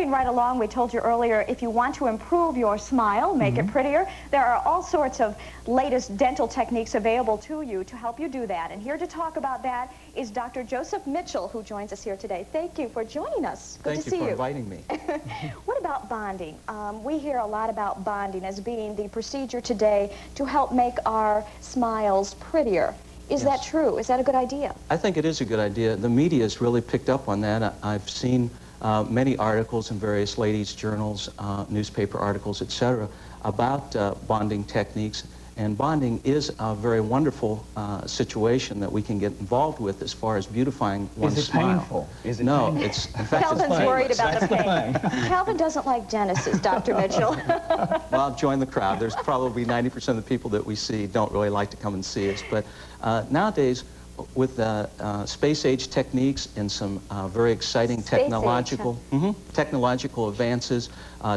moving right along, we told you earlier, if you want to improve your smile, make it prettier, there are all sorts of latest dental techniques available to you to help you do that. And here to talk about that is Dr. Joseph Mitchell, who joins us here today. Thank you for joining us. Good to see you. Thank you for inviting me. What about bonding? We hear a lot about bonding as being the procedure today to help make our smiles prettier. Is that true? Is that a good idea? I think it is a good idea. The media has really picked up on that. I've seen many articles in various ladies' journals, newspaper articles, etc., about bonding techniques. And bonding is a very wonderful situation that we can get involved with as far as beautifying one's smile. Is it painful? Is it no, painful? it's in fact Calvin's it's worried about the pain. Calvin doesn't like dentists, Dr. Mitchell. Well, join the crowd. There's probably 90% of the people that we see don't really like to come and see us. But nowadays, with space-age techniques and some very exciting technological advances,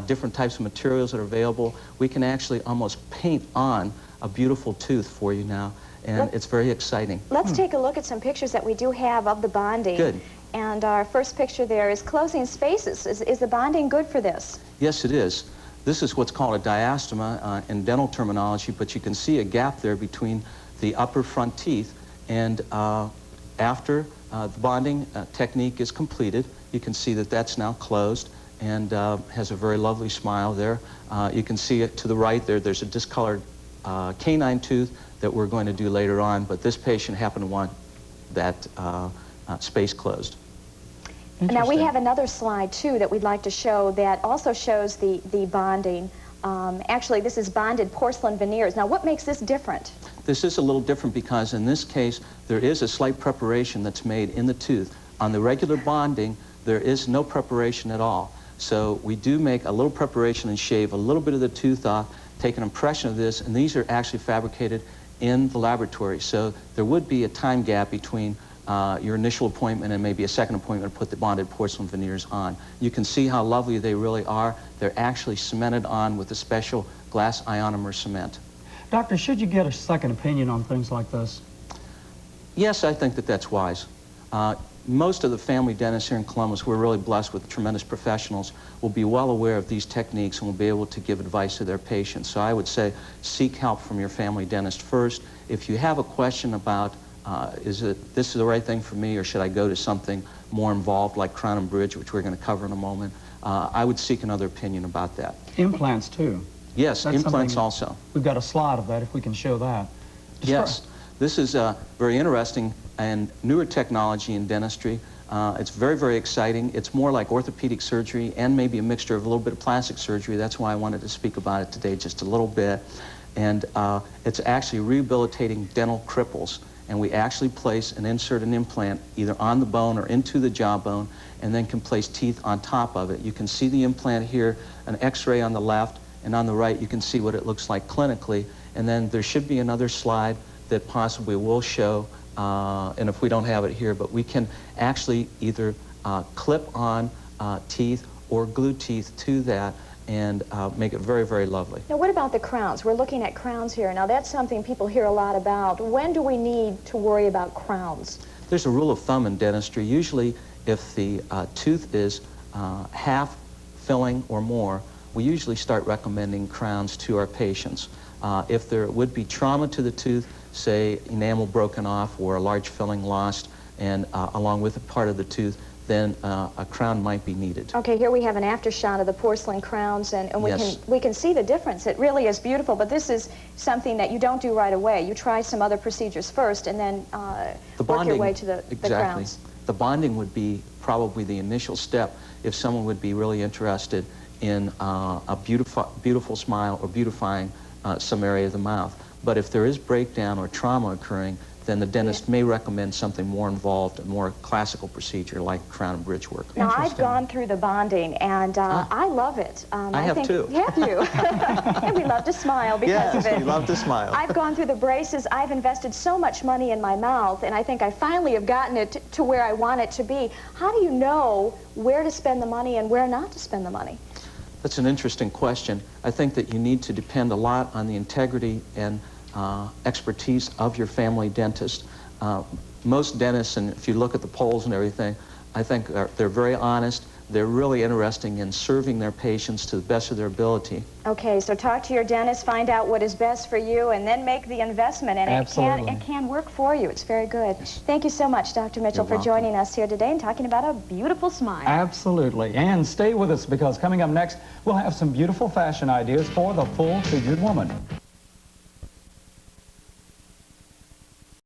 different types of materials that are available, we can actually almost paint on a beautiful tooth for you now, and it's very exciting. Let's take a look at some pictures that we do have of the bonding. Good. And our first picture there is closing spaces. Is the bonding good for this? Yes, it is. This is what's called a diastema in dental terminology, but you can see a gap there between the upper front teeth. And after the bonding technique is completed, you can see that that's now closed and has a very lovely smile there. You can see it to the right there. There's a discolored canine tooth that we're going to do later on, but this patient happened to want that space closed. Now we have another slide too that we'd like to show that also shows the bonding. Actually, this is bonded porcelain veneers. Now, what makes this different? This is a little different because in this case, there is a slight preparation that's made in the tooth. On the regular bonding, there is no preparation at all. So we do make a little preparation and shave a little bit of the tooth off, take an impression of this, and these are actually fabricated in the laboratory. So there would be a time gap between your initial appointment and maybe a second appointment to put the bonded porcelain veneers on. You can see how lovely they really are. They're actually cemented on with a special glass ionomer cement. Doctor, should you get a second opinion on things like this? Yes, I think that that's wise. Most of the family dentists here in Columbus, we're really blessed with tremendous professionals, will be well aware of these techniques and will be able to give advice to their patients. So I would say seek help from your family dentist first. If you have a question about this is the right thing for me, or should I go to something more involved like crown and bridge, which we're going to cover in a moment, I would seek another opinion about that. Implants too. Yes, that's implants also. We've got a slide of that if we can show that. Yes, this is very interesting and newer technology in dentistry. It's very, very exciting. It's more like orthopedic surgery and maybe a mixture of a little bit of plastic surgery. That's why I wanted to speak about it today just a little bit. And it's actually rehabilitating dental cripples. And we actually place and insert an implant either on the bone or into the jawbone, and then can place teeth on top of it. You can see the implant here, an x-ray on the left, and on the right you can see what it looks like clinically. And then there should be another slide that possibly will show, and if we don't have it here, but we can actually either clip on teeth or glue teeth to that and make it very, very lovely. Now, what about the crowns? We're looking at crowns here. Now, that's something people hear a lot about. When do we need to worry about crowns? There's a rule of thumb in dentistry. Usually, if the tooth is half filling or more, we usually start recommending crowns to our patients. If there would be trauma to the tooth, say enamel broken off or a large filling lost, and along with a part of the tooth, then a crown might be needed. Okay, here we have an after shot of the porcelain crowns, and Yes. we can see the difference. It really is beautiful, but this is something that you don't do right away. You try some other procedures first, and then work your way to the crowns. The bonding would be probably the initial step if someone would be really interested in a beautiful smile or beautifying some area of the mouth. But if there is breakdown or trauma occurring, then the dentist may recommend something more involved, a more classical procedure like crown and bridge work. Now, I've gone through the bonding, and I love it. I have too. Have you? And we love to smile because of it. Yes, we love to smile. I've gone through the braces. I've invested so much money in my mouth, and I think I finally have gotten it to where I want it to be. How do you know where to spend the money and where not to spend the money? That's an interesting question. I think that you need to depend a lot on the integrity and expertise of your family dentist. Most dentists, and if you look at the polls and everything, I think they're very honest. they're really interested in serving their patients to the best of their ability. Okay, so talk to your dentist, find out what is best for you, and then make the investment, and Absolutely. it can work for you. It's very good. Yes. Thank you so much, Dr. Mitchell, You're for joining us here today and talking about a beautiful smile. Absolutely. And stay with us, because coming up next, we'll have some beautiful fashion ideas for the full-figured woman.